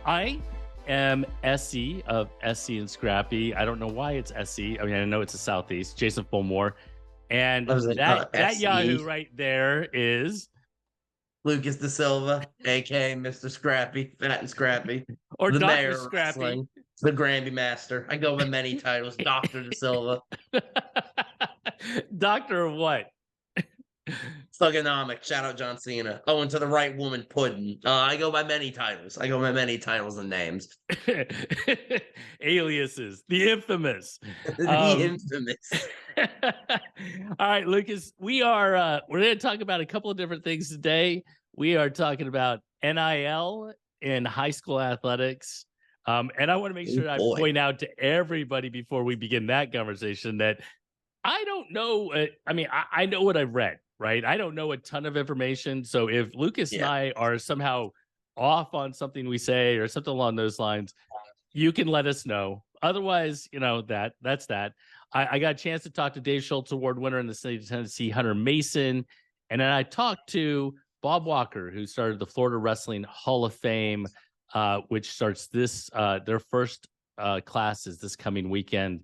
I am SE of SE and Scrappy. I don't know why it's SE. I mean, I know it's the Southeast. Jason Fulmore. And I was like, that SE. Yahoo right there is Lucas Da Silva, aka Mr. Scrappy, Fat and Scrappy, or the Dr. mayor of Scrappy. wrestling, the Granby Master. I go by many titles, Dr. Da Silva. Doctor of what? Thugonomics. Shout out John Cena. Oh, and to the right woman, Puddin. I go by many titles. I go by many titles and names. Aliases, the infamous. The infamous. All right, Lucas, we're going to talk about a couple of different things today. We are talking about NIL in high school athletics. And I want to make sure I point out to everybody before we begin that conversation that I don't know. I know what I've read, right? I don't know a ton of information. So if Lucas and I are somehow off on something we say or something along those lines, you can let us know. Otherwise, that's that. I got a chance to talk to Dave Schultz Award winner in the state of Tennessee, Hunter Mason. And then I talked to Bob Walker, who started the Florida Wrestling Hall of Fame, which starts their first classes this coming weekend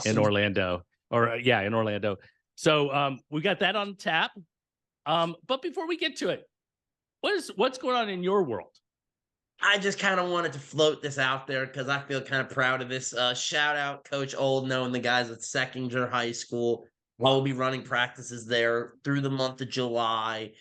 in Orlando. In Orlando. So we got that on tap. But before we get to it, what's going on in your world? I just kind of wanted to float this out there because I feel kind of proud of this. Shout out Coach Oldno and the guys at Seckinger High School. I'll be running practices there through the month of July.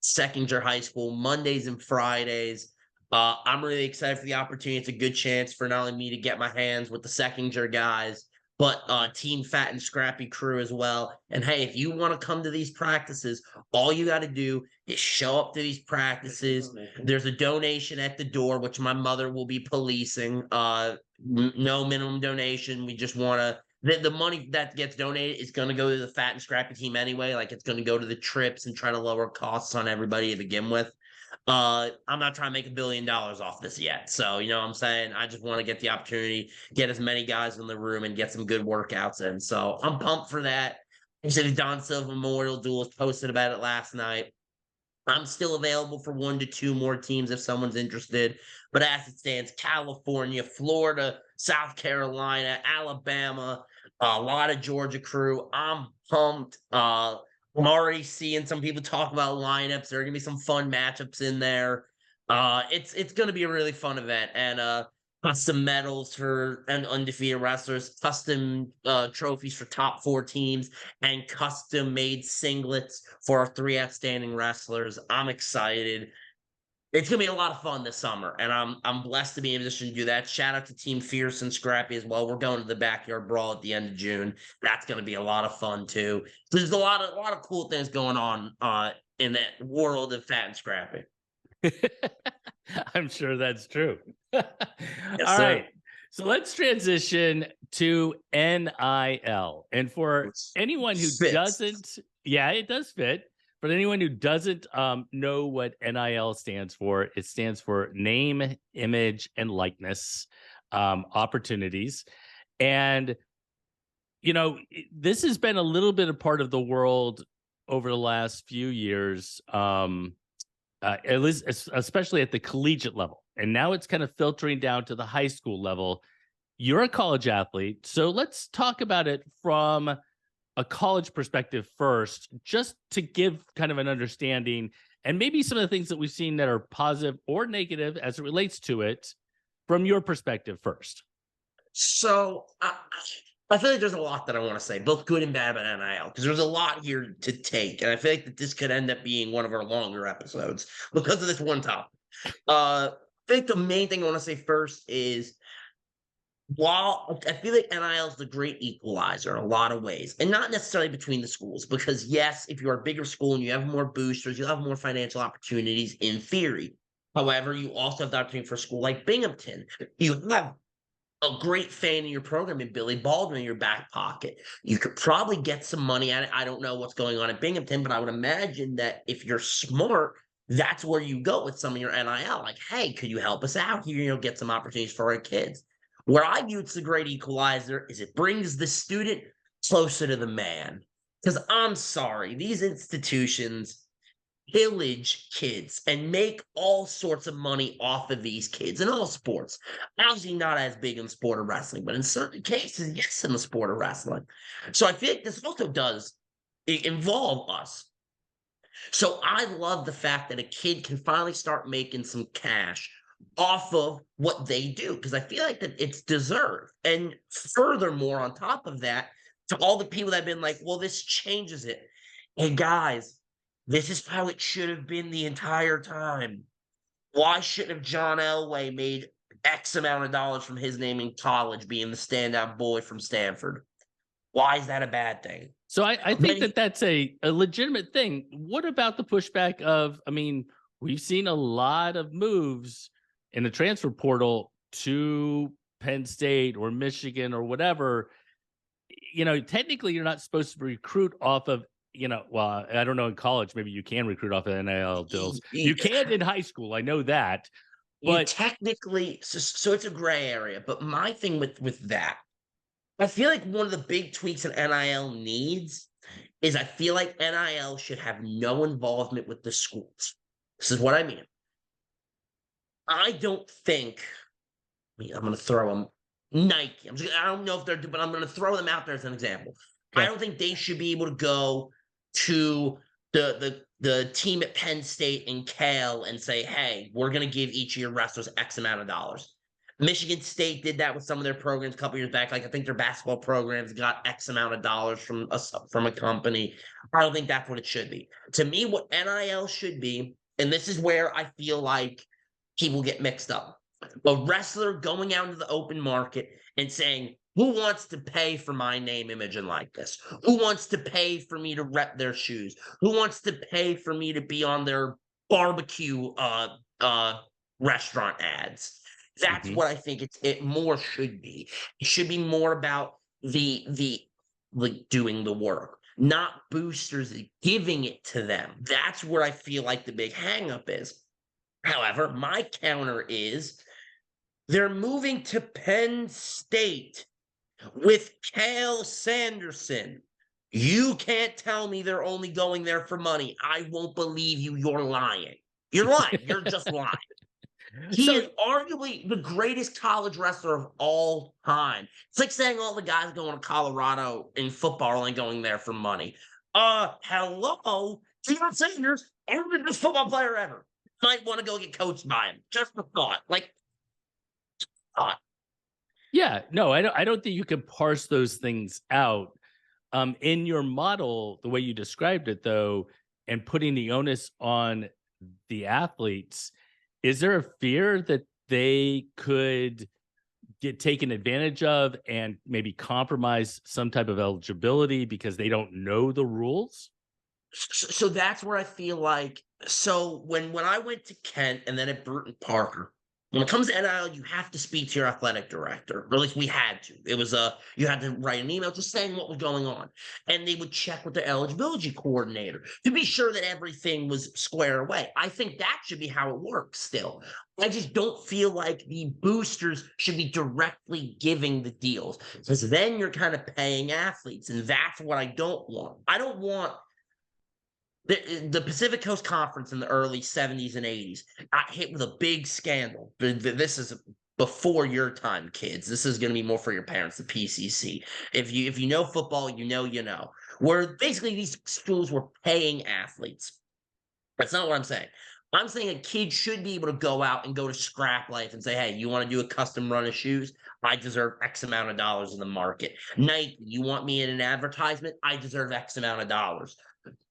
Seckinger High School, Mondays and Fridays. I'm really excited for the opportunity. It's a good chance for not only me to get my hands with the Seckinger guys, but Team Fat and Scrappy crew as well. And hey, if you want to come to these practices, all you got to do is show up to these practices. There's a donation at the door, which my mother will be policing. No minimum donation. We just want to. The money that gets donated is going to go to the Fat and Scrappy team anyway. Like it's going to go to the trips and try to lower costs on everybody to begin with. I'm not trying to make $1 billion off this yet. So, you know what I'm saying? I just want to get the opportunity, get as many guys in the room and get some good workouts in. So I'm pumped for that. The Don Silva Memorial Duels posted about it last night. I'm still available for 1 to 2 more teams if someone's interested. But as it stands, California, Florida, South Carolina, Alabama, a lot of Georgia crew. I'm pumped. I'm already seeing some people talk about lineups. There are gonna be some fun matchups in there. It's gonna be a really fun event, and custom medals for undefeated wrestlers, custom trophies for top 4 teams, and custom made singlets for our 3 outstanding wrestlers. I'm excited. It's gonna be a lot of fun this summer, and I'm blessed to be in a position to do that. Shout out to Team Fierce and Scrappy as well. We're going to the Backyard Brawl at the end of June. That's gonna be a lot of fun too. There's a lot of cool things going on in that world of Fat and Scrappy. I'm sure that's true. All right. So let's transition to NIL. And for anyone who doesn't, it does fit. But anyone who doesn't know what NIL stands for, it stands for name, image, and likeness opportunities. And, this has been a little bit a part of the world over the last few years, at least especially at the collegiate level. And now it's kind of filtering down to the high school level. You're a college athlete, so let's talk about it from a college perspective first, just to give kind of an understanding and maybe some of the things that we've seen that are positive or negative as it relates to it from your perspective first. So I feel like there's a lot that I want to say, both good and bad about NIL, because there's a lot here to take. And I feel like that this could end up being one of our longer episodes because of this one topic. I think the main thing I want to say first is, while I feel like NIL is the great equalizer in a lot of ways, and not necessarily between the schools, because yes, if you're a bigger school and you have more boosters, you'll have more financial opportunities in theory. However, you also have the opportunity for a school like Binghamton. You have a great fan in your program in Billy Baldwin in your back pocket. You could probably get some money at it. I don't know what's going on at Binghamton, but I would imagine that if you're smart, that's where you go with some of your NIL. Like, hey, could you help us out here? You'll get some opportunities for our kids. Where I view it's the great equalizer is it brings the student closer to the man. Because I'm sorry, these institutions, pillage kids and make all sorts of money off of these kids in all sports. Obviously not as big in the sport of wrestling, but in certain cases, yes, in the sport of wrestling. So I feel like this also does involve us. So I love the fact that a kid can finally start making some cash off of what they do, because I feel like that it's deserved. And furthermore, on top of that, to all the people that have been like, well, this changes it. Hey guys, this is how it should have been the entire time. Why shouldn't have John Elway made X amount of dollars from his name in college being the standout boy from Stanford? Why is that a bad thing? So I think that that's a legitimate thing. What about the pushback of, I mean, we've seen a lot of moves in the transfer portal to Penn State or Michigan or whatever. You know, technically you're not supposed to recruit off of, you know, well, I don't know, in college, maybe you can recruit off of NIL deals. You can in high school. I know that. But technically, so it's a gray area. But my thing with that, I feel like one of the big tweaks that NIL needs is, I feel like NIL should have no involvement with the schools. This is what I mean. I don't think, I'm going to throw them Nike. I don't know if they're, but I'm going to throw them out there as an example. Okay. I don't think they should be able to go to the team at Penn State and Cal and say, hey, we're going to give each of your wrestlers X amount of dollars. Michigan State did that with some of their programs a couple years back. Like, I think their basketball programs got X amount of dollars from a company. I don't think that's what it should be. To me, what NIL should be, and this is where I feel like people get mixed up, a wrestler going out into the open market and saying, who wants to pay for my name, image, and likeness? Who wants to pay for me to rep their shoes? Who wants to pay for me to be on their barbecue restaurant ads? That's what I think it more should be. It should be more about the like doing the work, not boosters giving it to them. That's where I feel like the big hangup is. However, my counter is they're moving to Penn State with Cale Sanderson. You can't tell me they're only going there for money. I won't believe you. You're lying. You're lying. You're just lying. He is arguably the greatest college wrestler of all time. It's like saying all the guys going to Colorado in football are only going there for money. Hello, Deion Sanders, every best football player ever. Might want to go get coached by him. Just a thought. Yeah, no, I don't think you can parse those things out. In your model, the way you described it, though, and putting the onus on the athletes, is there a fear that they could get taken advantage of and maybe compromise some type of eligibility because they don't know the rules? So that's where I feel like, so when I went to Kent and then at Burton Parker, when it comes to NIL, you have to speak to your athletic director, or at least we had to. It was you had to write an email just saying what was going on, and they would check with the eligibility coordinator to be sure that everything was square away. I think that should be how it works still. I just don't feel like the boosters should be directly giving the deals, because then you're kind of paying athletes, and that's what I don't want. I don't want the Pacific Coast Conference in the early 70s and 80s got hit with a big scandal. This is before your time, kids. This is going to be more for your parents, the PCC. If you know football, you know. Where basically these schools were paying athletes. That's not what I'm saying. I'm saying a kid should be able to go out and go to Scrap Life and say, hey, you want to do a custom run of shoes? I deserve X amount of dollars in the market. Nike, you want me in an advertisement? I deserve X amount of dollars.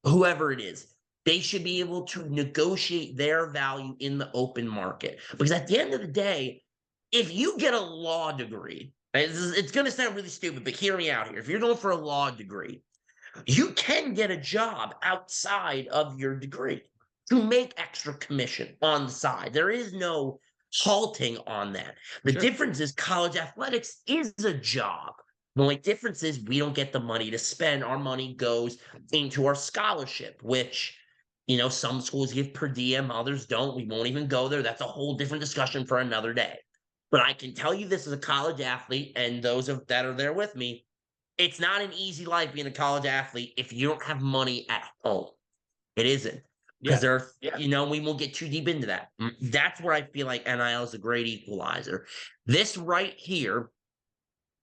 Whoever it is, they should be able to negotiate their value in the open market. Because at the end of the day, if you get a law degree, it's going to sound really stupid, but hear me out here. If you're going for a law degree, you can get a job outside of your degree to make extra commission on the side. There is no halting on that. The difference is college athletics is a job. The only difference is we don't get the money to spend. Our money goes into our scholarship, which, some schools give per diem, others don't. We won't even go there. That's a whole different discussion for another day. But I can tell you this as a college athlete, and those that are there with me, it's not an easy life being a college athlete if you don't have money at home. It isn't. because they're, you know, we won't get too deep into that. That's where I feel like NIL is a great equalizer. This right here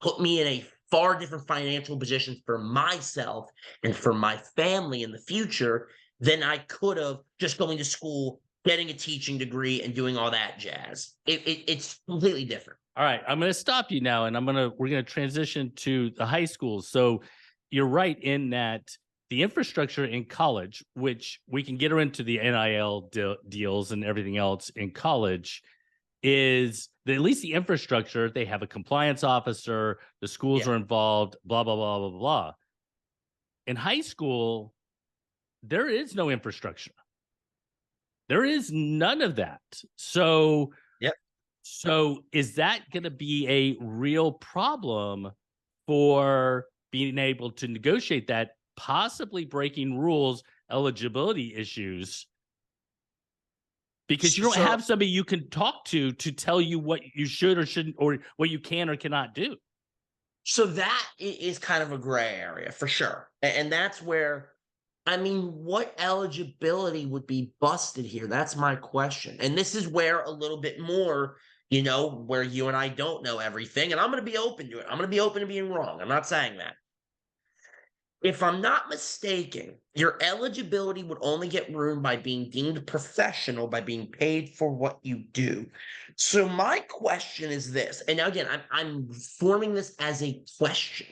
put me in a far different financial position for myself and for my family in the future than I could have just going to school, getting a teaching degree, and doing all that jazz. It's completely different. All right, I'm going to stop you now, and we're going to transition to the high schools. So you're right in that the infrastructure in college, which we can get her into the NIL deals and everything else in college, is that at least the infrastructure, they have a compliance officer, the schools are involved, blah, blah, blah, blah, blah. In high school, there is no infrastructure. There is none of that. So, so is that going to be a real problem for being able to negotiate that, possibly breaking rules, eligibility issues? Because you don't have somebody you can talk to tell you what you should or shouldn't, or what you can or cannot do. So that is kind of a gray area for sure. And that's where, I mean, what eligibility would be busted here? That's my question. And this is where a little bit more, you know, where you and I don't know everything. And I'm going to be open to it. I'm going to be open to being wrong. I'm not saying that. If I'm not mistaken, your eligibility would only get ruined by being deemed professional, by being paid for what you do. So my question is this, and now again, I'm forming this as a question.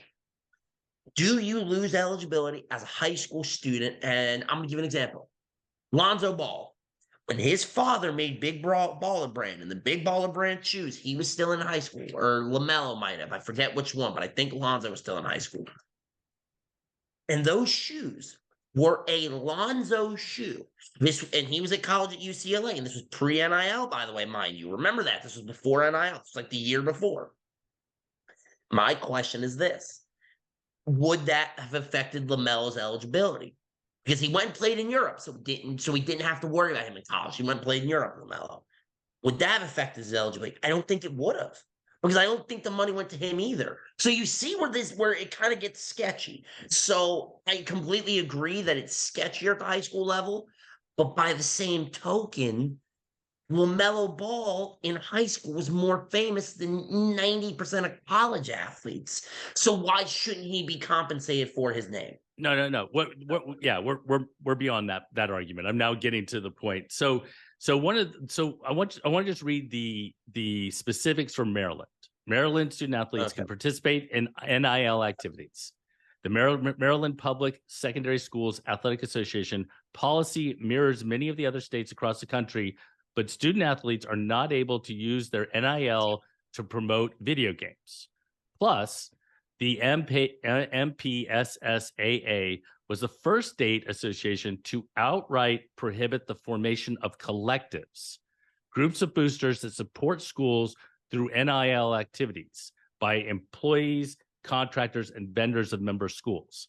Do you lose eligibility as a high school student? And I'm going to give an example. Lonzo Ball, when his father made Big Baller Brand and the Big Baller Brand shoes, he was still in high school, or LaMelo might have. I forget which one, but I think Lonzo was still in high school. And those shoes were a Lonzo shoe. And he was at college at UCLA, and this was pre-NIL, by the way, mind you. Remember that. This was before NIL. It's like the year before. My question is this. Would that have affected LaMelo's eligibility? Because he went and played in Europe, so we didn't have to worry about him in college. He went and played in Europe, LaMelo. Would that have affected his eligibility? I don't think it would have. Because I don't think the money went to him either. So you see where it kind of gets sketchy. So I completely agree that it's sketchier at the high school level. But by the same token, LaMelo Ball in high school was more famous than 90% of college athletes. So why shouldn't he be compensated for his name? No. Yeah, we're beyond that argument. I'm now getting to the point. So I want to just read the specifics from Maryland. Maryland student athletes can participate in NIL activities. The Maryland Public Secondary Schools Athletic Association policy mirrors many of the other states across the country, but student athletes are not able to use their NIL to promote video games. Plus, the MPSSAA was the first state association to outright prohibit the formation of collectives, groups of boosters that support schools through NIL activities by employees, contractors, and vendors of member schools.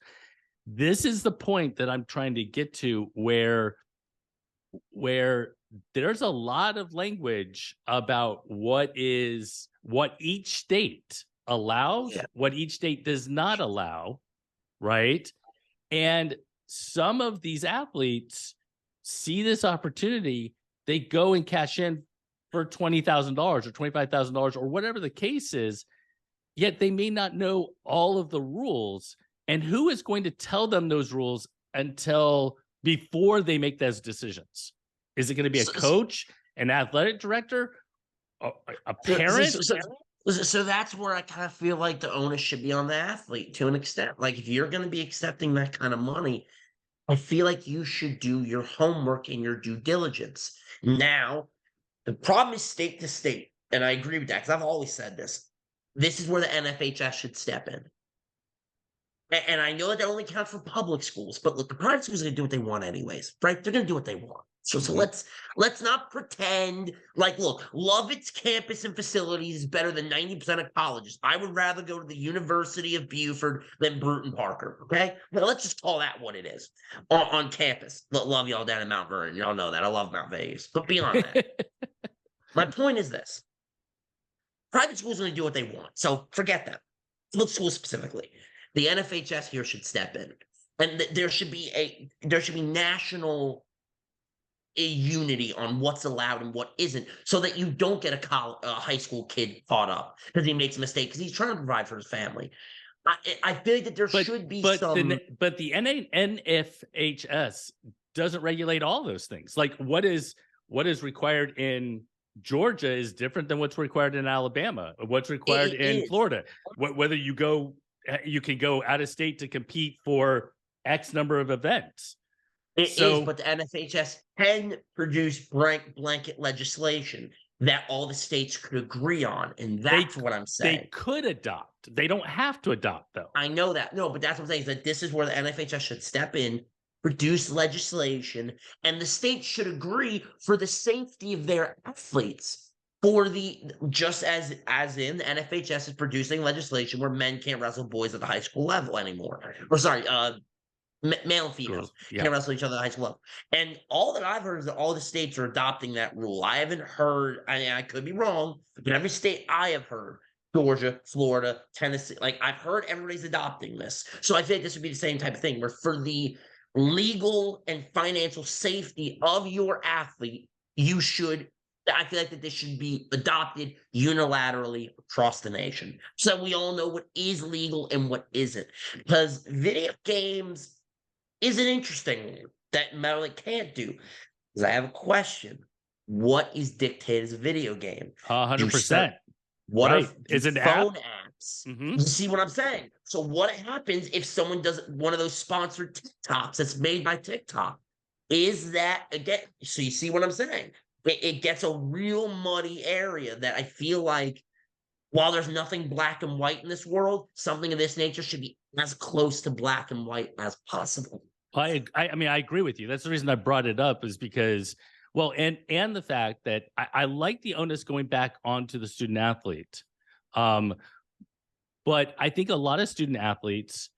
This is the point that I'm trying to get to, where there's a lot of language about what each state allows, what each state does not allow, right? And some of these athletes see this opportunity, they go and cash in for $20,000 or $25,000 or whatever the case is, yet they may not know all of the rules. And who is going to tell them those rules until before they make those decisions? Is it going to be a coach, an athletic director, a parent? So that's where I kind of feel like the onus should be on the athlete to an extent. Like, if you're going to be accepting that kind of money, I feel like you should do your homework and your due diligence. Now, the problem is state to state, and I agree with that because I've always said this. This is where the NFHS should step in. And I know that only counts for public schools, but look, the private schools are going to do what they want anyways, right? They're going to do what they want. So let's not pretend like, look, Lovett's campus and facilities is better than 90% of colleges. I would rather go to the University of Beaufort than Bruton Parker, okay? Now, let's just call that what it is on campus. Love y'all down in Mount Vernon. Y'all know that. I love Mount Vegas. But beyond that, my point is this. Private schools are going to do what they want. So forget that. Look, schools specifically. The NFHS here should step in. And there should be national a unity on what's allowed and what isn't, so that you don't get a high school kid caught up because he makes a mistake because he's trying to provide for his family. I feel like that there should be some. But the NFHS doesn't regulate all those things. Like what is required in Georgia is different than what's required in Alabama. What's required in Florida. Whether you can go out of state to compete for X number of events. It is, but the NFHS can produce blanket legislation that all the states could agree on, and that's what I'm saying. They could adopt. They don't have to adopt, though. I know that. No, but that's what I'm saying, is that this is where the NFHS should step in, produce legislation, and the states should agree for the safety of their athletes. Just as in the NFHS is producing legislation where men can't wrestle boys at the high school level anymore. Or sorry, male and females can't wrestle each other at high school level. And all that I've heard is that all the states are adopting that rule. I haven't heard, I could be wrong, but every state I have heard, Georgia, Florida, Tennessee, like I've heard everybody's adopting this. So I think this would be the same type of thing where for the legal and financial safety of your athlete, I feel like that this should be adopted unilaterally across the nation so we all know what is legal and what isn't. Because video games is an interesting one that Maryland can't do. Because I have a question. What is dictated as a video game? 100%. What right. Is it phone apps? Mm-hmm. You see what I'm saying? So what happens if someone does one of those sponsored TikToks that's made by TikTok? Is that, again, so you see what I'm saying? It gets a real muddy area that I feel like, while there's nothing black and white in this world, something of this nature should be as close to black and white as possible. I mean, I agree with you. That's the reason I brought it up, is because, well, and the fact that I like the onus going back onto the student athlete. But I think a lot of student athletes,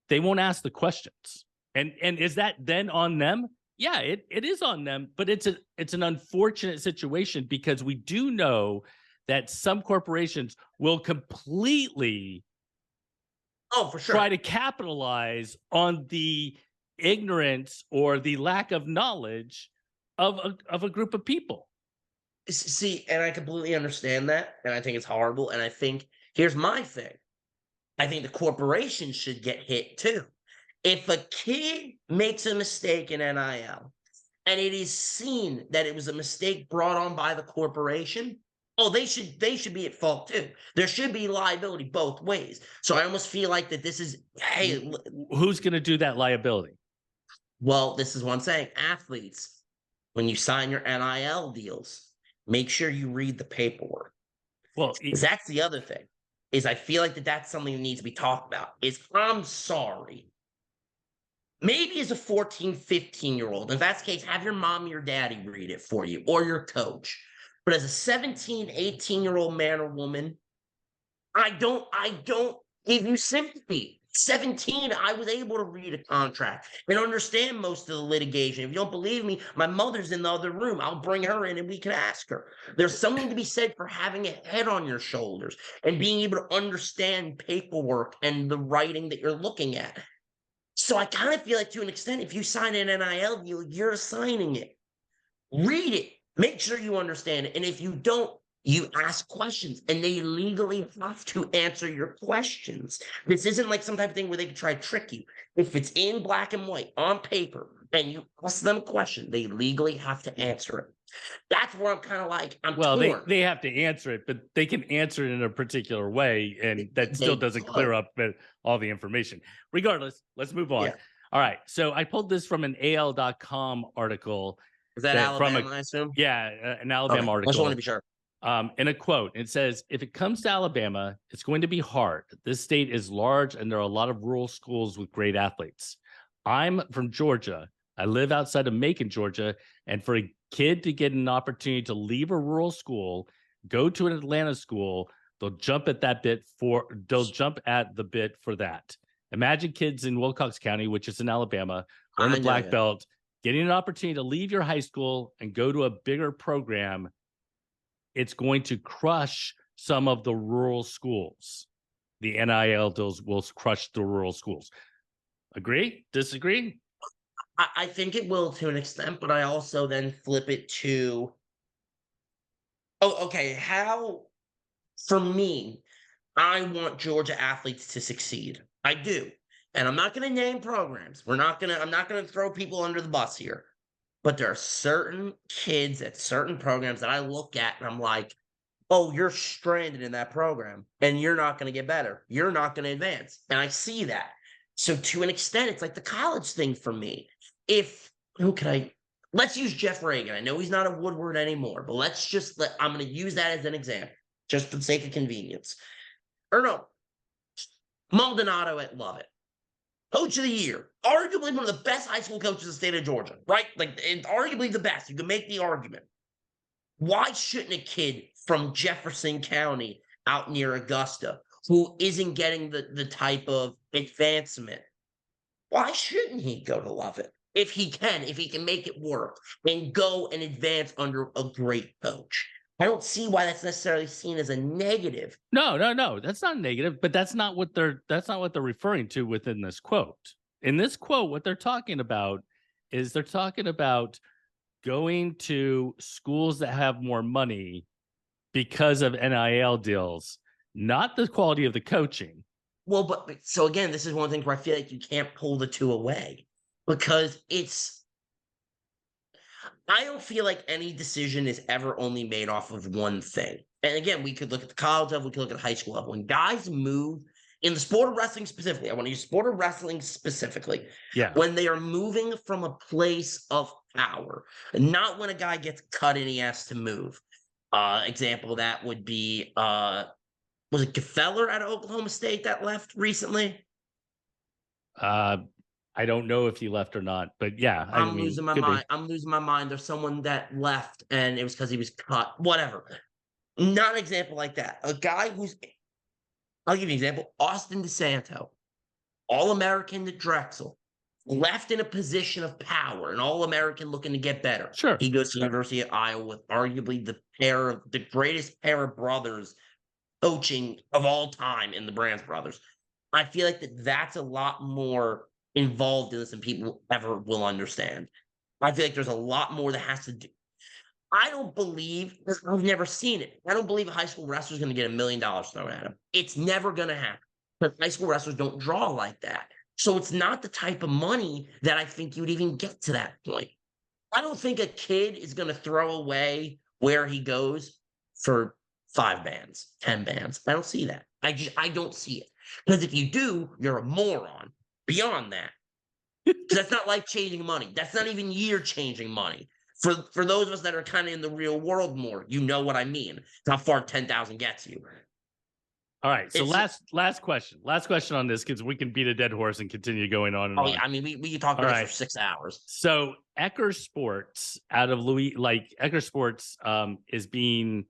they won't ask the questions. And is that then on them? Yeah, it is on them, but it's an unfortunate situation because we do know that some corporations will completely for sure try to capitalize on the ignorance or the lack of knowledge of a group of people. See, and I completely understand that, and I think it's horrible. And I think here's my thing: I think the corporations should get hit too. If a kid makes a mistake in NIL and it is seen that it was a mistake brought on by the corporation, they should be at fault too. There should be liability both ways. So I almost feel like that this is, hey, who's going to do that liability? Well, this is what I'm saying. Athletes, when you sign your NIL deals, make sure you read the paperwork. Well, that's the other thing, is I feel like that's something that needs to be talked about. I'm sorry. Maybe as a 14, 15-year-old, if that's the case, have your mom or your daddy read it for you or your coach. But as a 17, 18-year-old man or woman, I don't give you sympathy. 17, I was able to read a contract and understand most of the litigation. If you don't believe me, my mother's in the other room. I'll bring her in and we can ask her. There's something to be said for having a head on your shoulders and being able to understand paperwork and the writing that you're looking at. So I kind of feel like, to an extent, if you sign an NIL deal, you're signing it. Read it. Make sure you understand it. And if you don't, you ask questions, and they legally have to answer your questions. This isn't like some type of thing where they can try to trick you. If it's in black and white on paper and you ask them a question, they legally have to answer it. That's where I'm kind of like, torn. They have to answer it, but they can answer it in a particular way, and that still doesn't clear up all the information. Regardless, let's move on. Yeah. All right. So I pulled this from an AL.com article. Is that Alabama, I assume? Yeah, an Alabama article. I just want to be sure. In a quote, it says, if it comes to Alabama, it's going to be hard. This state is large, and there are a lot of rural schools with great athletes. I'm from Georgia. I live outside of Macon, Georgia, and for a kid to get an opportunity to leave a rural school, go to an Atlanta school, they'll jump at the bit for that. Imagine kids in Wilcox County, which is in Alabama, or in the Black Belt, getting an opportunity to leave your high school and go to a bigger program. It's going to crush some of the rural schools. The NIL deals will crush the rural schools. Agree? Disagree? I think it will to an extent, but I also then flip it to, oh, okay, how, for me, I want Georgia athletes to succeed. I do. And I'm not going to name programs. I'm not going to throw people under the bus here. But there are certain kids at certain programs that I look at and I'm like, oh, you're stranded in that program and you're not going to get better. You're not going to advance. And I see that. So to an extent, it's like the college thing for me. Let's use Jeff Reagan. I know he's not a Woodward anymore, but I'm going to use that as an example, just for the sake of convenience. Or no, Maldonado at Lovett. Coach of the year, arguably one of the best high school coaches in the state of Georgia, right? Like, arguably the best. You can make the argument. Why shouldn't a kid from Jefferson County out near Augusta, who isn't getting the type of advancement, why shouldn't he go to Lovett? If he can make it work and go and advance under a great coach. I don't see why that's necessarily seen as a negative. No. That's not negative, but that's not what they're referring to within this quote. In this quote, what they're talking about is they're talking about going to schools that have more money because of NIL deals, not the quality of the coaching. Well, but so again, this is one thing where I feel like you can't pull the two away because I don't feel like any decision is ever only made off of one thing. And again, we could look at the college level, we could look at the high school level. When guys move in the sport of wrestling specifically, I want to use sport of wrestling specifically. Yeah. When they are moving from a place of power, not when a guy gets cut and he has to move. Example of that would be, was it Gefeller out of Oklahoma State that left recently? I don't know if he left or not, but yeah. I'm losing my mind. I'm losing my mind. There's someone that left and it was because he was cut. Whatever. Not an example like that. A guy I'll give you an example. Austin DeSanto, All-American at Drexel, left in a position of power, an All-American looking to get better. Sure. He goes to the University of Iowa with arguably the greatest pair of brothers coaching of all time in the Brands brothers. I feel like that's a lot more involved in this than people ever will understand. I feel like there's a lot more that has to do. I don't believe, I've never seen it. I don't believe a high school wrestler is going to get $1 million thrown at him. It's never going to happen. But high school wrestlers don't draw like that. So it's not the type of money that I think you would even get to that point. I don't think a kid is going to throw away where he goes for 5 bands, 10 bands. I don't see that. I don't see it. Because if you do, you're a moron. Beyond that, that's not life-changing money. That's not even year-changing money. For those of us that are kind of in the real world more, you know what I mean. It's how far 10,000 gets you. All right. So last question on this, because we can beat a dead horse and continue going on and on. Yeah, I mean, we can talk about this for 6 hours. So Ecker Sports out of Ecker Sports is being,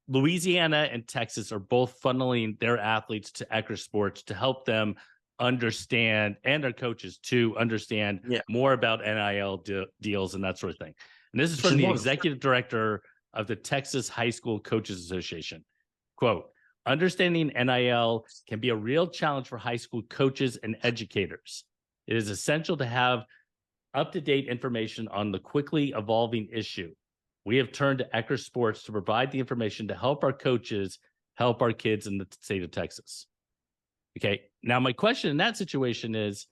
Louisiana and Texas are both funneling their athletes to Ecker Sports to help them understand, and their coaches to understand more about NIL deals and that sort of thing. And this is from the executive director of the Texas High School Coaches Association. Quote, understanding NIL can be a real challenge for high school coaches and educators. It is essential to have up-to-date information on the quickly evolving issue. We have turned to Ecker Sports to provide the information to help our coaches help our kids in the state of Texas. Okay. Now, my question in that situation is,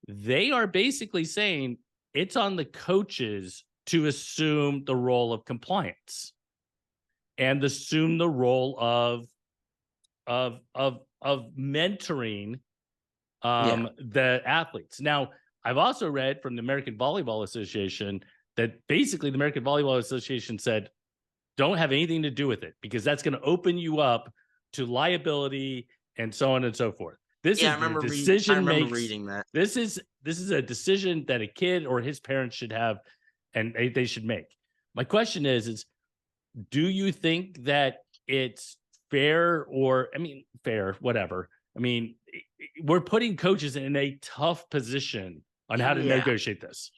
they are basically saying it's on the coaches to assume the role of compliance and assume the role of mentoring the athletes. Now, I've also read from the American Volleyball Association that basically the American Volleyball Association said, don't have anything to do with it because that's going to open you up to liability and so on and so forth. This is a decision reading that. This is a decision that a kid or his parents should have, and they should make. My question is do you think that it's fair fair, whatever. I mean, we're putting coaches in a tough position on how to negotiate this.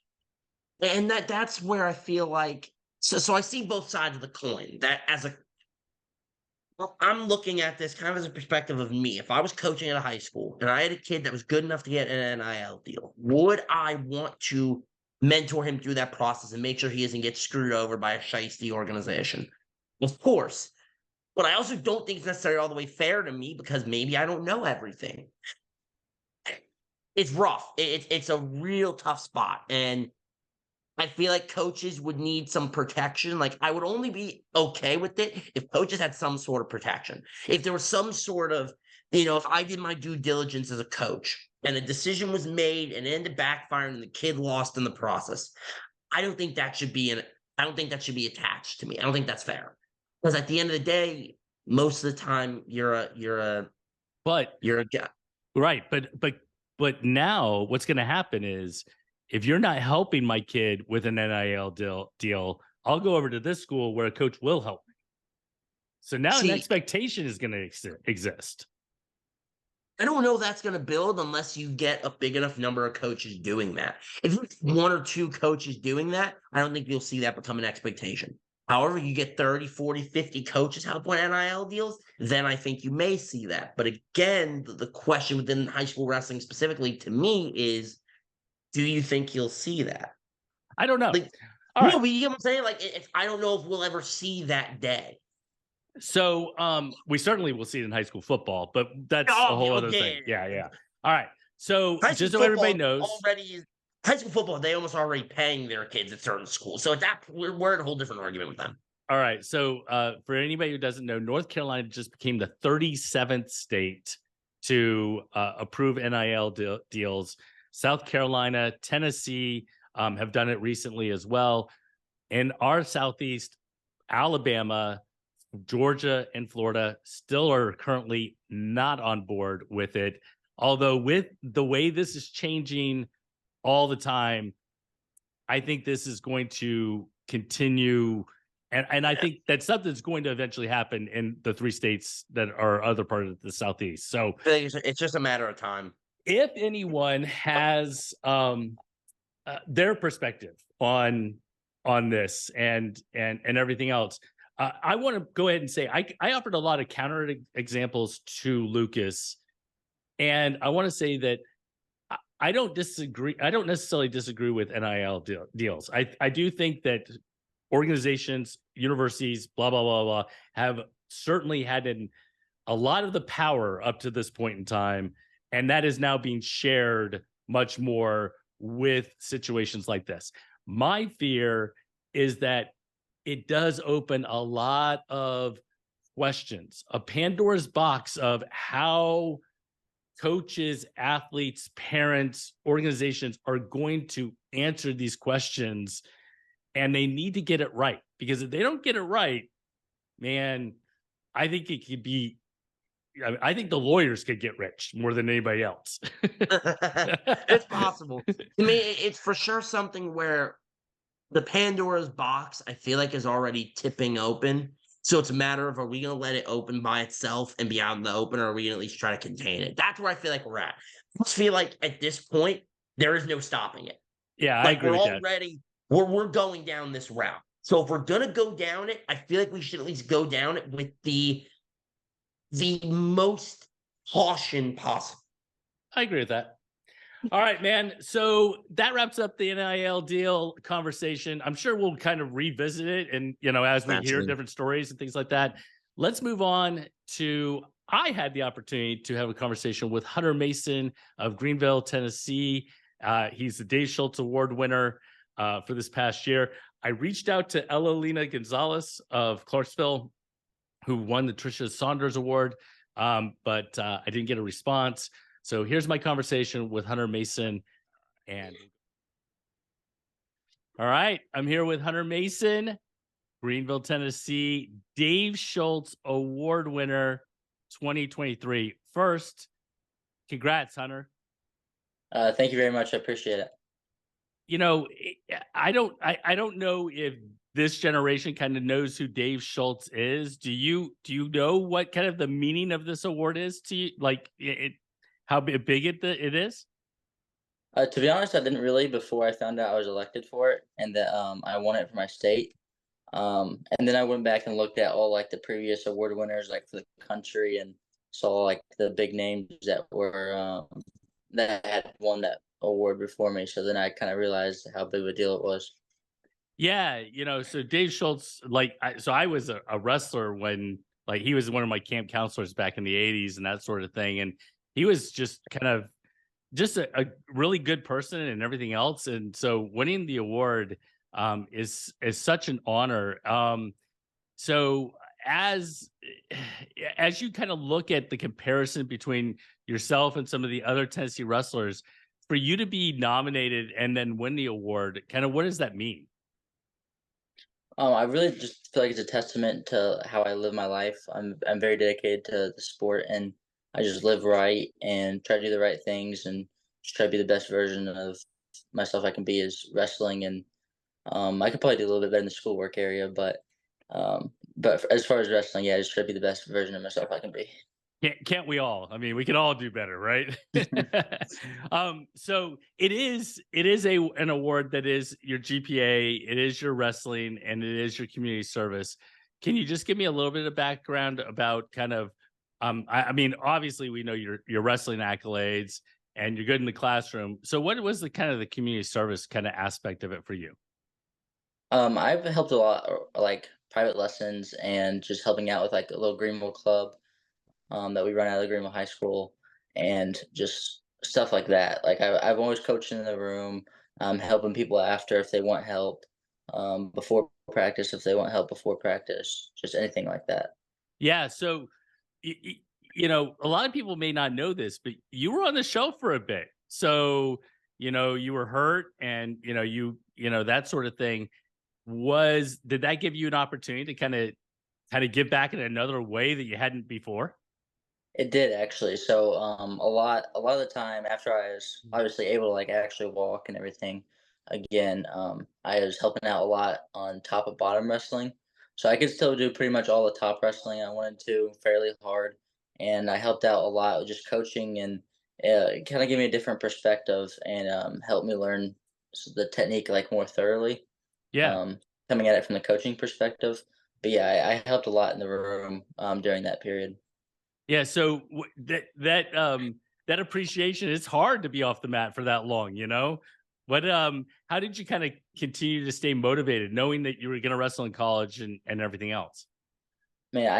And that's where I feel like, so I see both sides of the coin. That I'm looking at this kind of as a perspective of me. If I was coaching at a high school and I had a kid that was good enough to get an NIL deal, would I want to mentor him through that process and make sure he doesn't get screwed over by a shiesty organization? Of course. But I also don't think it's necessarily all the way fair to me because maybe I don't know everything. It's rough. It's a real tough spot. And I feel like coaches would need some protection. Like, I would only be okay with it if coaches had some sort of protection. If there was some sort of, if I did my due diligence as a coach and a decision was made and it ended backfiring and the kid lost in the process, I don't think that should be attached to me. I don't think that's fair. Because at the end of the day, most of the time you're a guy. Right. But now what's going to happen is, if you're not helping my kid with an NIL deal, I'll go over to this school where a coach will help me. So now an expectation is going to exist. I don't know if that's going to build unless you get a big enough number of coaches doing that. If it's one or two coaches doing that, I don't think you'll see that become an expectation. However, you get 30, 40, 50 coaches help with NIL deals, then I think you may see that. But again, the question within high school wrestling specifically to me is, do you think you'll see that? I don't know. Like, all right. But you know what I'm saying? Like, I don't know if we'll ever see that day. So we certainly will see it in high school football, but that's a whole other thing. Yeah. All right. So just so everybody knows, high school football, they almost already paying their kids at certain schools. So we're in a whole different argument with them. All right. So for anybody who doesn't know, North Carolina just became the 37th state to approve NIL deals. South Carolina, Tennessee have done it recently as well. In our Southeast, Alabama, Georgia, and Florida still are currently not on board with it. Although with the way this is changing all the time, I think this is going to continue. And I think that something's going to eventually happen in the 3 states that are other part of the Southeast. So it's just a matter of time. If anyone has their perspective on this and everything else, I want to go ahead and say I offered a lot of counter examples to Lucas, and I want to say that I don't disagree. I don't necessarily disagree with NIL deals. I do think that organizations, universities, blah blah blah blah, have certainly had a lot of the power up to this point in time. And that is now being shared much more with situations like this. My fear is that it does open a lot of questions, a Pandora's box of how coaches, athletes, parents, organizations are going to answer these questions. And they need to get it right. Because if they don't get it right, man, I think it could be, I think the lawyers could get rich more than anybody else. It's possible. I mean, it's for sure something where the Pandora's box, I feel like, is already tipping open. So it's a matter of, are we going to let it open by itself and be out in the open, or are we going to at least try to contain it? That's where I feel like we're at. I just feel like at this point, there is no stopping it. Yeah, like, I agree we're with already, we're going down this route. So if we're going to go down it, I feel like we should at least go down it with the most caution possible. I agree with that. All right, man. So that wraps up the NIL deal conversation. I'm sure we'll kind of revisit it, and as we hear different stories and things like that. Let's move on to. I had the opportunity to have a conversation with Hunter Mason of Greenville, Tennessee. He's the Dave Schultz Award winner for this past year. I reached out to Elalina Gonzalez of Clarksville, who won the Tricia Saunders Award, but I didn't get a response. So here's my conversation with Hunter Mason. And all right, I'm here with Hunter Mason, Greenville, Tennessee, Dave Schultz Award winner 2023. First, congrats, Hunter. Thank you very much. I appreciate it. I don't know if this generation kind of knows who Dave Schultz is. Do you know what kind of the meaning of this award is to you? Like how big it is? To be honest, I didn't really before I found out I was elected for it and that I won it for my state. And then I went back and looked at all like the previous award winners, like for the country, and saw like the big names that were that had won that award before me. So then I kind of realized how big of a deal it was. Yeah, so Dave Schultz, like, I was a wrestler when, like, he was one of my camp counselors back in the '80s and that sort of thing, and he was just kind of just a really good person and everything else. And so winning the award is such an honor. So as as you kind of look at the comparison between yourself and some of the other Tennessee wrestlers, for you to be nominated and then win the award, kind of what does that mean? I really just feel like it's a testament to how I live my life. I'm very dedicated to the sport, and I just live right and try to do the right things and just try to be the best version of myself I can be as wrestling. And I could probably do a little bit better in the schoolwork area, but as far as wrestling, yeah, I just try to be the best version of myself I can be. Can't we all? I mean, we can all do better, right? So it is an award that is your GPA, it is your wrestling, and it is your community service. Can you just give me a little bit of background about kind of I mean, obviously we know your wrestling accolades and you're good in the classroom. So what was the kind of the community service kind of aspect of it for you? I've helped a lot, like private lessons and just helping out with like a little Greenville club that we run out of the Greenville High School, and just stuff like that. Like I've always coached in the room, helping people after if they want help, before practice if they want help before practice, just anything like that. Yeah, so y- y- a lot of people may not know this, but you were on the show for a bit. So, you were hurt and, that sort of thing. Did that give you an opportunity to kind of give back in another way that you hadn't before? It did actually. So a lot of the time after I was obviously able to like actually walk and everything again, I was helping out a lot on top of bottom wrestling. So I could still do pretty much all the top wrestling I wanted to fairly hard. And I helped out a lot with just coaching, and kind of gave me a different perspective and helped me learn the technique like more thoroughly, Yeah. um, coming at it from the coaching perspective. But yeah, I helped a lot in the room during that period. Yeah, so that appreciation, it's hard to be off the mat for that long, you know? How did you kind of continue to stay motivated knowing that you were going to wrestle in college and everything else? Man,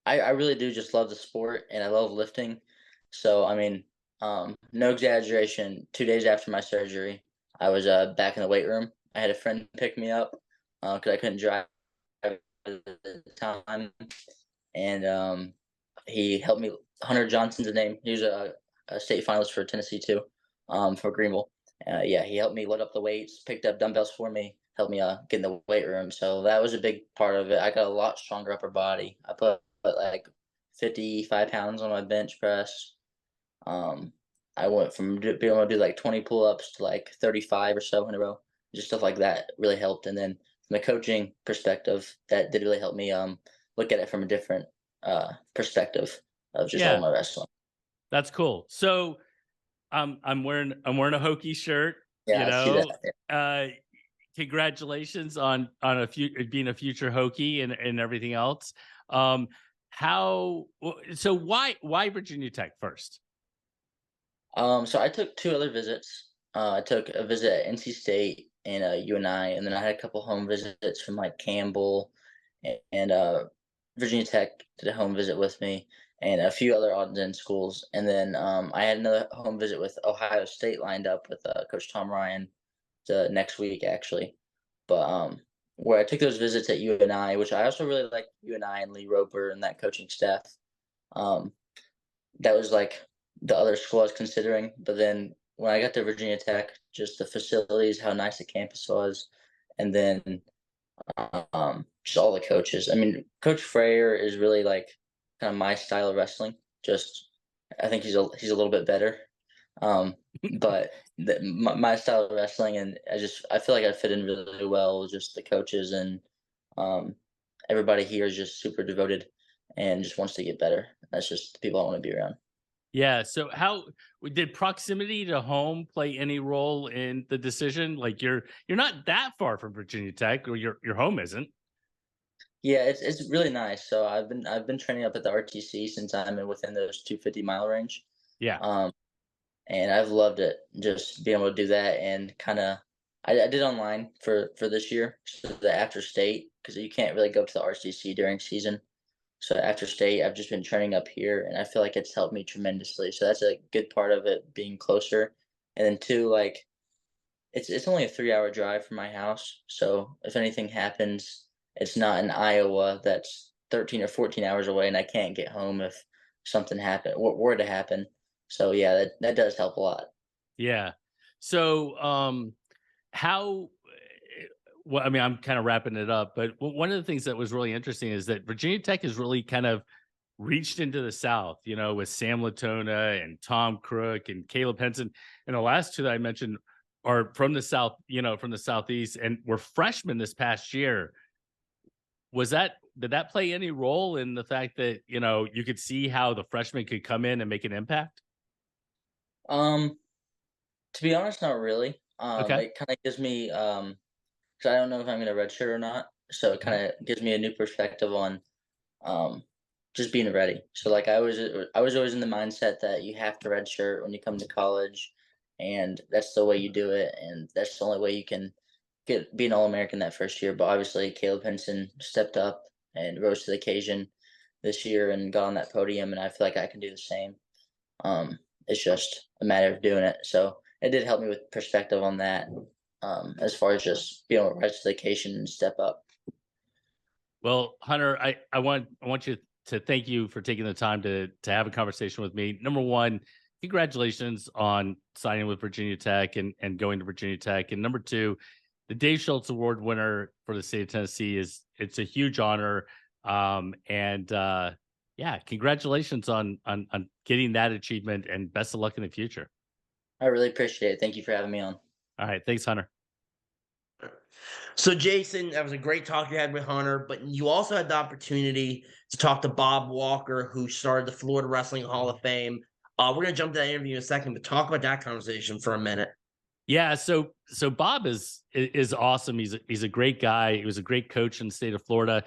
I really do just love the sport and I love lifting. So I mean, no exaggeration. 2 days after my surgery, I was back in the weight room. I had a friend pick me up because I couldn't drive at the time, and he helped me. Hunter Johnson's the name. He was a state finalist for Tennessee too, for Greenville. Yeah, he helped me load up the weights, picked up dumbbells for me, helped me get in the weight room. So that was a big part of it. I got a lot stronger upper body. I put like 55 pounds on my bench press. Um, I went from being able to do like 20 pull ups to like 35 or so in a row. Just stuff like that really helped. And then from the coaching perspective, that did really help me look at it from a different perspective of just all Yeah, my wrestling. that's cool. So I'm wearing a Hokie shirt, Yeah, you I see that. know. Uh Congratulations on being a future Hokie and everything else. So why Virginia Tech first? So I took two other visits. I took a visit at NC State and UNI, and then I had a couple home visits from like Campbell and Virginia Tech did a home visit with me, and a few other odds and schools. And then I had another home visit with Ohio State lined up with Coach Tom Ryan the next week actually. But where I took those visits at UNI, which I also really like UNI and Lee Roper and that coaching staff. Um, that was like the other school I was considering. But then when I got to Virginia Tech, just the facilities, how nice the campus was, and then just all the coaches. I mean, Coach Frayer is really like kind of my style of wrestling. Just I think he's a little bit better. Um, but my style of wrestling, and I feel like I fit in really well with just the coaches, and um, everybody here is just super devoted and just wants to get better. That's just the people I want to be around. Yeah. So how did proximity to home play any role in the decision? Like you're not that far from Virginia Tech, or your home isn't. Yeah, it's really nice. So I've been training up at the RTC since I'm within those 250-mile range. Yeah. Um, and I've loved it. Just being able to do that and kind of, I did online for this year, so the after state, because you can't really go to the RTC during season. So after state, I've just been training up here, and I feel like it's helped me tremendously. So that's a good part of it being closer. And then two, like it's only a 3-hour drive from my house. So if anything happens, it's not in Iowa that's 13 or 14 hours away, and I can't get home if something were to happen. So yeah, that does help a lot. Yeah. So, how, well, I mean, I'm kind of wrapping it up, but one of the things that was really interesting is that Virginia Tech has really kind of reached into the South, with Sam Latona and Tom Crook and Caleb Henson. And the last two that I mentioned are from the South, from the Southeast, and were freshmen this past year. Did that play any role in the fact that, you could see how the freshmen could come in and make an impact? Um, to be honest, not really. Okay. It kind of gives me 'cause I don't know if I'm gonna redshirt or not. So it Mhm. kind of gives me a new perspective on um just being ready. So like I was always in the mindset that you have to redshirt when you come to college, and that's the way you do it, and that's the only way you can be an All-American that first year. But obviously Caleb Henson stepped up and rose to the occasion this year and got on that podium, and I feel like I can do the same. It's just a matter of doing it. So it did help me with perspective on that. As far as just being able to rise to the occasion and step up. Well, Hunter, I want you to thank you for taking the time to have a conversation with me. Number one, congratulations on signing with Virginia Tech and going to Virginia Tech. And number two, the Dave Schultz Award winner for the state of Tennessee it's a huge honor. And yeah, congratulations on getting that achievement, and best of luck in the future. I really appreciate it. Thank you for having me on. All right, thanks, Hunter. So, Jason, that was a great talk you had with Hunter, but you also had the opportunity to talk to Bob Walker, who started the Florida Wrestling Hall of Fame. We're going to jump to that interview in a second, but talk about that conversation for a minute. Yeah, so Bob is awesome. He's a great guy. He was a great coach in the state of Florida,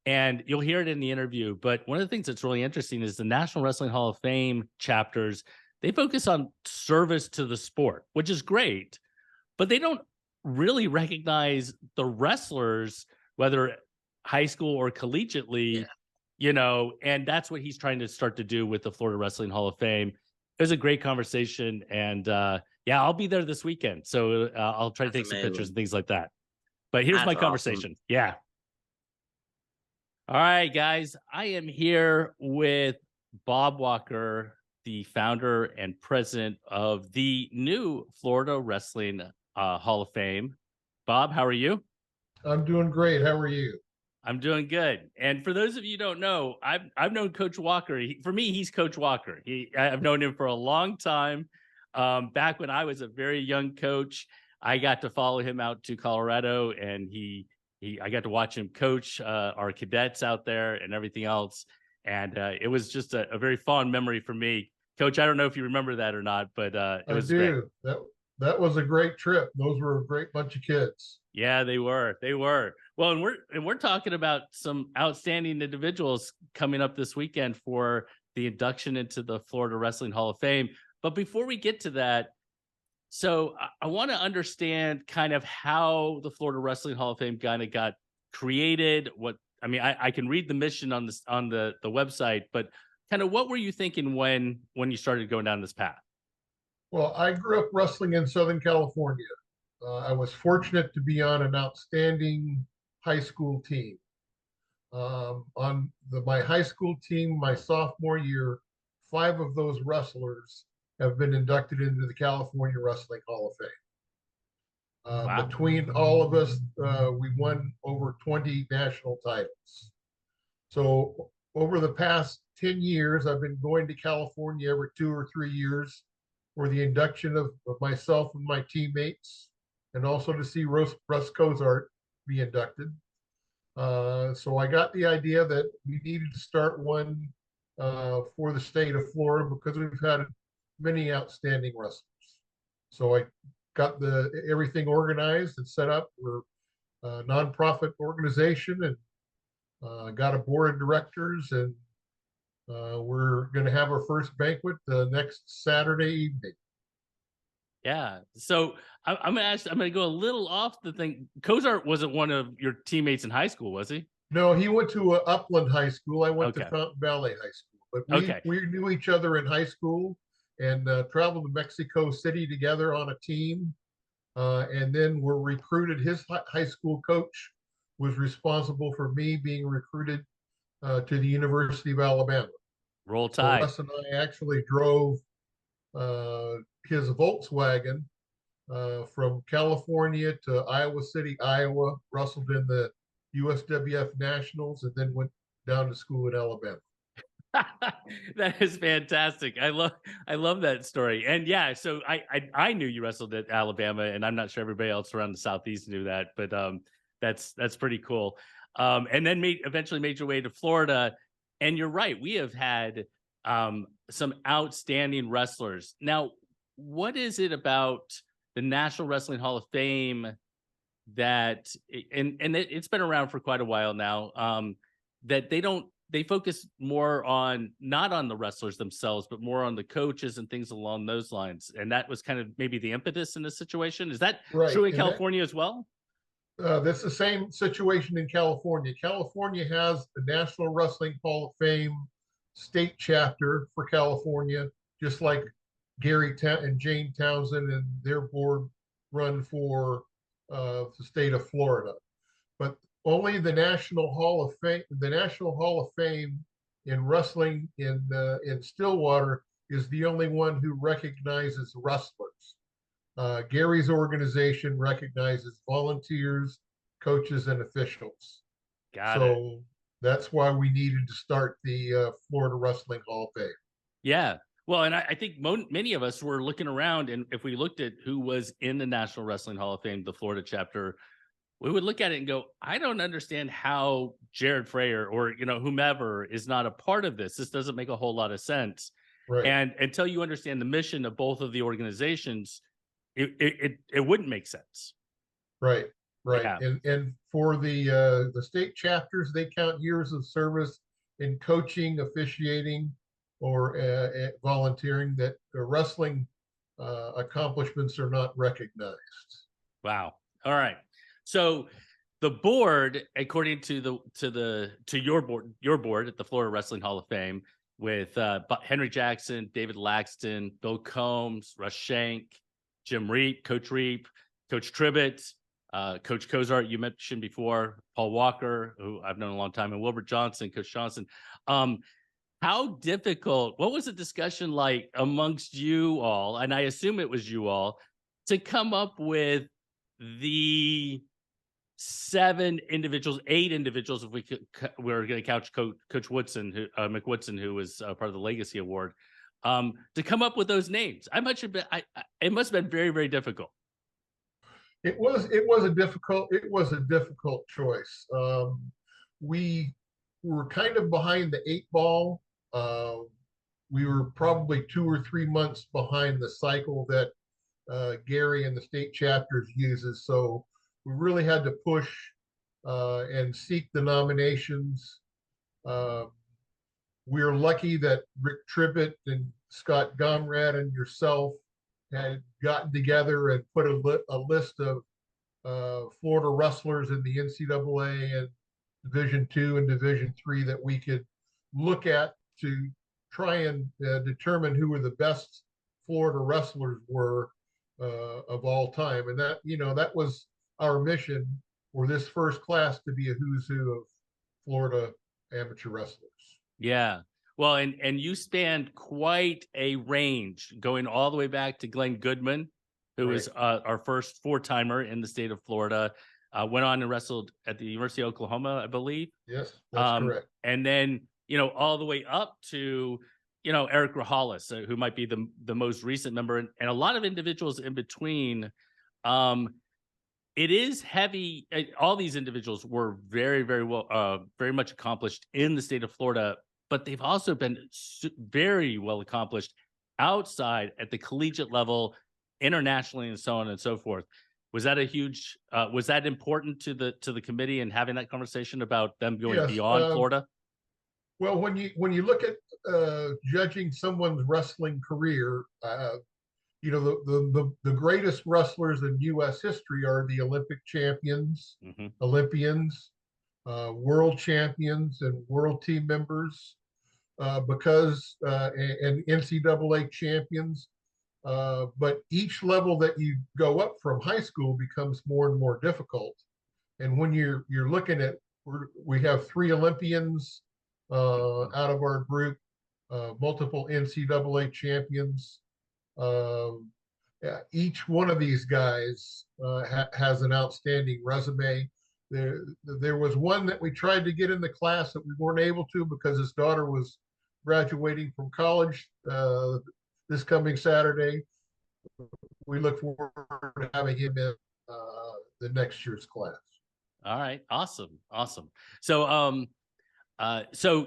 and you'll hear it in the interview. But one of the things that's really interesting is the National Wrestling Hall of Fame chapters. They focus on service to the sport, which is great, but they don't really recognize the wrestlers, whether high school or collegiately, and that's what he's trying to start to do with the Florida Wrestling Hall of Fame. It was a great conversation, and yeah, I'll be there this weekend, so I'll try to That's take some pictures and amazing. things like that. But here's my That's awesome. conversation. Yeah. All right, guys, I am here with Bob Walker, the founder and president of the new Florida Wrestling Hall of Fame. Bob, how are you? I'm doing great. How are you? I'm doing good. And for those of you who don't know, I've known Coach Walker. For me, he's Coach Walker. I've known him for a long time. Back when I was a very young coach, I got to follow him out to Colorado, and I got to watch him coach our cadets out there and everything else. And it was just a very fond memory for me. Coach, I don't know if you remember that or not, but it I was great. do. That was a great trip. Those were a great bunch of kids. Yeah, they were. They were. Well, and we're talking about some outstanding individuals coming up this weekend for the induction into the Florida Wrestling Hall of Fame. But before we get to that, so I want to understand kind of how the Florida Wrestling Hall of Fame kind of got created. I can read the mission on the website, but kind of what were you thinking when you started going down this path? Well, I grew up wrestling in Southern California. I was fortunate to be on an outstanding high school team. My high school team, my sophomore year, 5 of those wrestlers have been inducted into the California Wrestling Hall of Fame. Wow. Between all of us, we won over 20 national titles. So over the past 10 years, I've been going to California every 2 or 3 years for the induction of myself and my teammates, and also to see Russ Cozart be inducted. So I got the idea that we needed to start one for the state of Florida because we've had many outstanding wrestlers. So I got everything organized and set up. We're a nonprofit organization, and got a board of directors, and we're going to have our first banquet the next Saturday evening. Yeah. So I'm gonna ask. I'm gonna go a little off the thing. Kozart wasn't one of your teammates in high school, was he? No, he went to Upland High School. I went to Okay. Fountain Valley High School, but Okay. we knew each other in high school and traveled to Mexico City together on a team. And then were recruited. His high school coach was responsible for me being recruited to the University of Alabama. Roll So Tide. Russ and I actually drove his Volkswagen from California to Iowa City, Iowa, wrestled in the USWF Nationals, and then went down to school in Alabama. That is fantastic. I love that story. And yeah, so I knew you wrestled at Alabama, and I'm not sure everybody else around the Southeast knew that, but that's pretty cool. And then eventually made your way to Florida. And you're right, we have had some outstanding wrestlers. Now, what is it about the National Wrestling Hall of Fame that, and it's been around for quite a while now, that they focus more on, not on the wrestlers themselves, but more on the coaches and things along those lines. And that was kind of maybe the impetus in this situation. Is that true in California as well? That's the same situation in California. California has the National Wrestling Hall of Fame state chapter for California, just like Gary and Jane Townsend and their board run for the state of Florida. But only the National Hall of Fame in wrestling in Stillwater is the only one who recognizes wrestlers. Gary's organization recognizes volunteers, coaches, and officials. So that's why we needed to start the Florida Wrestling Hall of Fame. Yeah. Well, and I think many of us were looking around, and if we looked at who was in the National Wrestling Hall of Fame, the Florida chapter, we would look at it and go, I don't understand how Jared Frayer or, whomever is not a part of this. This doesn't make a whole lot of sense. Right. And until you understand the mission of both of the organizations, it wouldn't make sense. Right. Yeah. And for the state chapters, they count years of service in coaching, officiating, or volunteering. That the wrestling accomplishments are not recognized. Wow. All right. So the board, according to your board at the Florida Wrestling Hall of Fame, with Henry Jackson, David Laxton, Bill Combs, Russ Shank, Jim Reep, Coach Tribbett, Coach Kozart, you mentioned before, Paul Walker, who I've known a long time, and Wilbert Johnson, Coach Johnson. What was the discussion like amongst you all, and I assume it was you all, to come up with the 8 individuals, if we're going to couch Coach Woodson, McWoodson, who was part of the Legacy Award, to come up with those names? It must have been very, very difficult. It was a difficult choice. We were kind of behind the 8 ball. We were probably 2 or 3 months behind the cycle that Gary and the state chapters uses. So we really had to push and seek the nominations. We're lucky that Rick Tribbett and Scott Gomrad and yourself had gotten together and put a list of Florida wrestlers in the NCAA and Division II and Division III that we could look at to try and determine who were the best Florida wrestlers were of all time. And that was our mission for this first class, to be a who's who of Florida amateur wrestlers. Yeah. Well, and you spanned quite a range, going all the way back to Glenn Goodman, who was our first 4-timer in the state of Florida. Went on and wrestled at the University of Oklahoma, I believe. Yes, that's correct. And then, all the way up to, Eric Rahalis, who might be the most recent member, and a lot of individuals in between. It is heavy. All these individuals were very, very well, very much accomplished in the state of Florida, but they've also been very well accomplished outside at the collegiate level, internationally, and so on and so forth. Was that a huge? Was that important to the committee and having that conversation about them going Yes, beyond Florida? Well, when you look at judging someone's wrestling career, you know, the greatest wrestlers in U.S. history are the Olympic champions, Olympians, world champions, and world team members, because and NCAA champions. But each level that you go up from high school becomes more and more difficult. And when you're looking at, we have 3 Olympians out of our group, multiple NCAA champions. Each one of these guys has an outstanding resume. There was one that we tried to get in the class that we weren't able to because his daughter was graduating from college this coming Saturday. We look forward to having him in the next year's class. All right, awesome. So,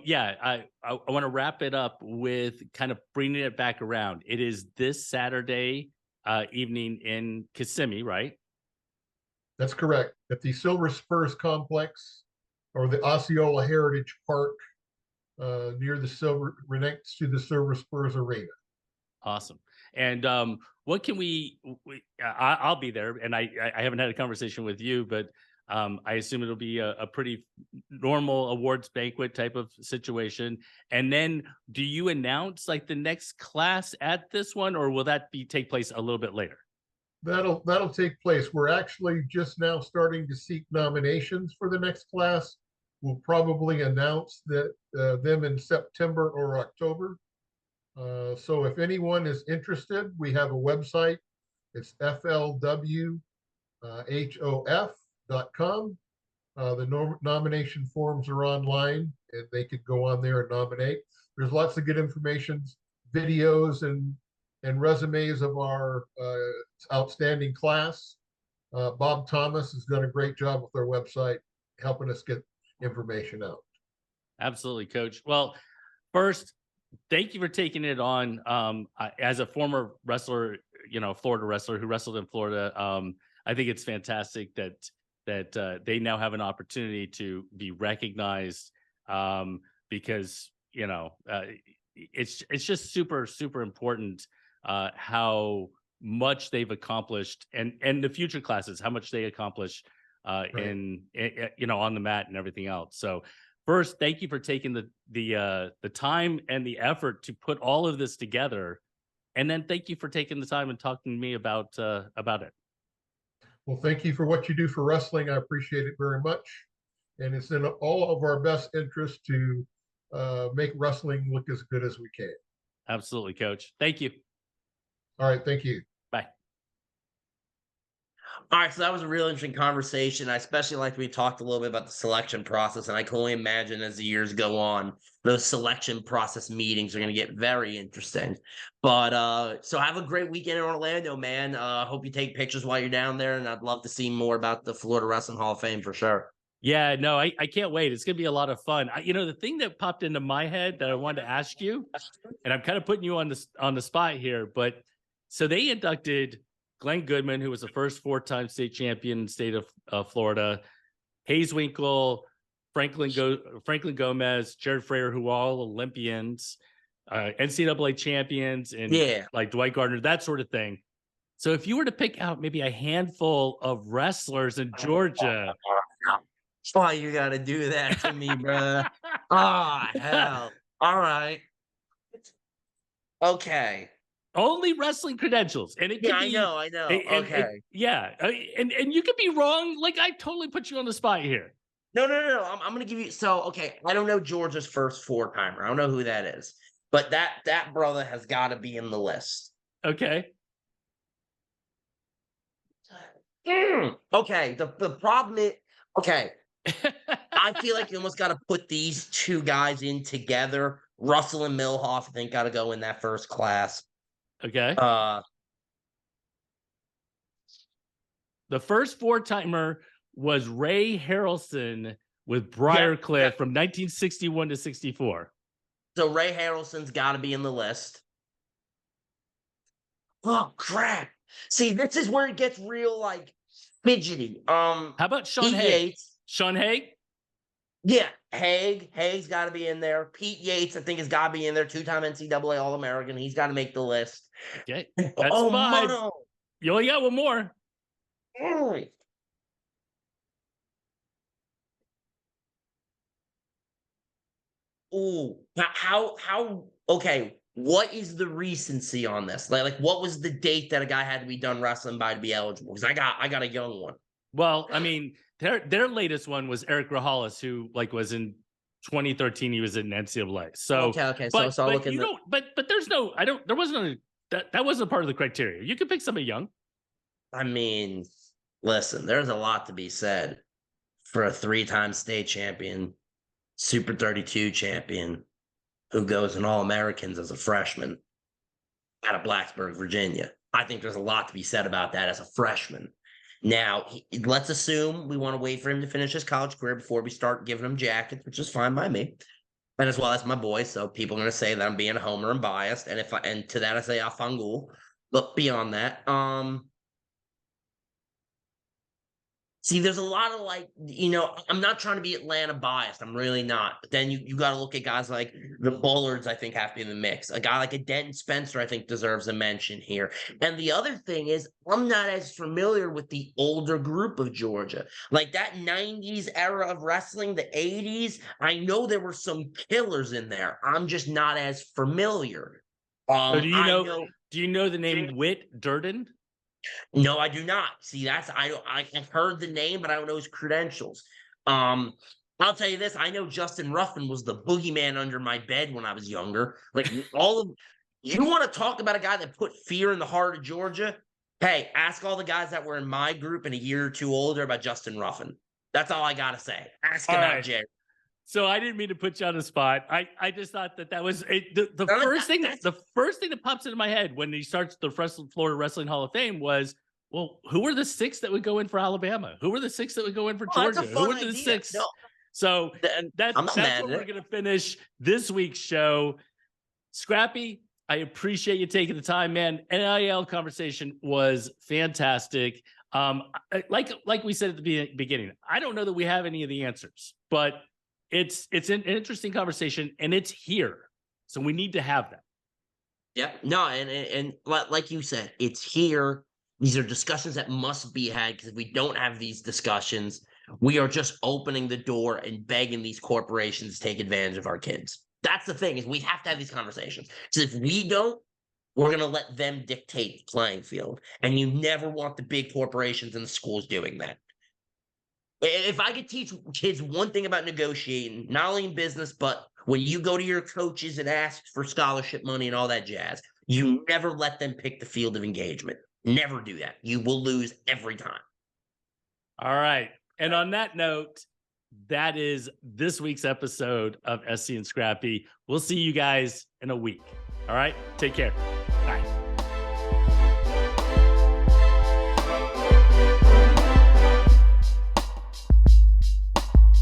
yeah, I want to wrap it up with kind of bringing it back around. It is this Saturday evening in Kissimmee, right? That's correct. At the Silver Spurs complex, or the Osceola Heritage Park, near next to the Silver Spurs Arena. Awesome. And what can I'll be there, and I haven't had a conversation with you, but I assume it'll be a pretty normal awards banquet type of situation. And then do you announce like the next class at this one, or will that take place a little bit later? That'll take place. We're actually just now starting to seek nominations for the next class. We'll probably announce that them in September or October. So if anyone is interested, we have a website. It's FLWHOF.com. The nomination forms are online, and they could go on there and nominate. There's lots of good information, videos, and resumes of our outstanding class. Bob Thomas has done a great job with our website, helping us get information out. Absolutely, Coach. Well, first, thank you for taking it on. As a former wrestler, Florida wrestler who wrestled in Florida, I think it's fantastic that they now have an opportunity to be recognized, because it's just super, super important how much they've accomplished, and the future classes, how much they accomplish right. in on the mat and everything else. So first, thank you for taking the time and the effort to put all of this together, and then thank you for taking the time and talking to me about it. Well, thank you for what you do for wrestling. I appreciate it very much, and it's in all of our best interest to make wrestling look as good as we can. Absolutely, Coach. Thank you. All right, thank you. Bye. All right, so that was a real interesting conversation. I especially liked we talked a little bit about the selection process, and I can only imagine as the years go on, those selection process meetings are going to get very interesting. But so have a great weekend in Orlando, man. Hope you take pictures while you're down there, and I'd love to see more about the Florida Wrestling Hall of Fame for sure. Yeah, no, I can't wait. It's going to be a lot of fun. The thing that popped into my head that I wanted to ask you, and I'm kind of putting you on the spot here, but so they inducted Glenn Goodman, who was the first 4-time state champion in the state of Florida, Hayes Winkle, Franklin Gomez, Jared Frayer, who are all Olympians, NCAA champions, and like Dwight Gardner, that sort of thing. So if you were to pick out maybe a handful of wrestlers in Georgia. Why you got to do that to me, bro? Oh, hell. All right. Okay. Only wrestling credentials, and it can be. I know. Okay. And you could be wrong. Like, I totally put you on the spot here. No. I'm gonna give you. So, okay, I don't know Georgia's first 4-timer. I don't know who that is, but that brother has got to be in the list. Okay. Okay. The problem is, okay. I feel like you almost got to put these two guys in together. Russell and Milhoff, I think, got to go in that first class. Okay. The first 4-timer was Ray Harrelson with Briarcliff from 1961 to 64. So Ray Harrelson's got to be in the list. Oh, crap. See, this is where it gets real, like, fidgety. How about Sean Pete Haig? Yates. Sean Haig? Yeah, Haig's got to be in there. Pete Yates, I think, has got to be in there. 2-time NCAA All-American. He's got to make the list. Okay, that's Oh, five. Mono. You only got one more. Mm. Ooh, how? Okay, what is the recency on this? Like, what was the date that a guy had to be done wrestling by to be eligible? Because I got a young one. Well, I mean, their latest one was Eric Rahalis, who was in 2013. He was in NCAA. So Okay. but, So I'll but look in you the. don't. But there's no. There wasn't that wasn't a part of the criteria. You could pick somebody young. I mean, listen, there's a lot to be said for a 3-time state champion, Super 32 champion, who goes in All-Americans as a freshman out of Blacksburg, Virginia. I think there's a lot to be said about that as a freshman. Now, let's assume we want to wait for him to finish his college career before we start giving him jackets, which is fine by me. And as well, that's my boy, so people are going to say that I'm being a homer and biased. And to that I say Afangul. But beyond that, see, there's a lot of I'm not trying to be Atlanta biased. I'm really not. But then you got to look at guys like the Bullards, I think, have to be in the mix. A guy like a Denton Spencer, I think, deserves a mention here. And the other thing is, I'm not as familiar with the older group of Georgia. Like that 90s era of wrestling, the 80s, I know there were some killers in there. I'm just not as familiar. So do you know the name Whit Durden? No, I do not. See, I've heard the name, but I don't know his credentials. I'll tell you this, I know Justin Ruffin was the boogeyman under my bed when I was younger. Like you want to talk about a guy that put fear in the heart of Georgia? Hey, ask all the guys that were in my group and a year or two older about Justin Ruffin. That's all I gotta say. Ask him about Jerry. So I didn't mean to put you on the spot. I just thought that was the first thing. The first thing that pops into my head when he starts the Florida Wrestling Hall of Fame was, well, who were the 6 that would go in for Alabama? Who were the 6 that would go in for Georgia? Who were the 6? No. So that's what we're going to finish this week's show. Scrappy, I appreciate you taking the time, man. NIL conversation was fantastic. Like we said at the beginning, I don't know that we have any of the answers, but it's an interesting conversation, and it's here, so we need to have that. Yeah, no, and like you said, it's here. These are discussions that must be had, because if we don't have these discussions, we are just opening the door and begging these corporations to take advantage of our kids. That's the thing, is we have to have these conversations. Because if we don't, we're going to let them dictate the playing field, and you never want the big corporations and the schools doing that. If I could teach kids one thing about negotiating, not only in business, but when you go to your coaches and ask for scholarship money and all that jazz, you never let them pick the field of engagement. Never do that. You will lose every time. All right. And on that note, that is this week's episode of SC and Scrappy. We'll see you guys in a week. All right. Take care. Bye.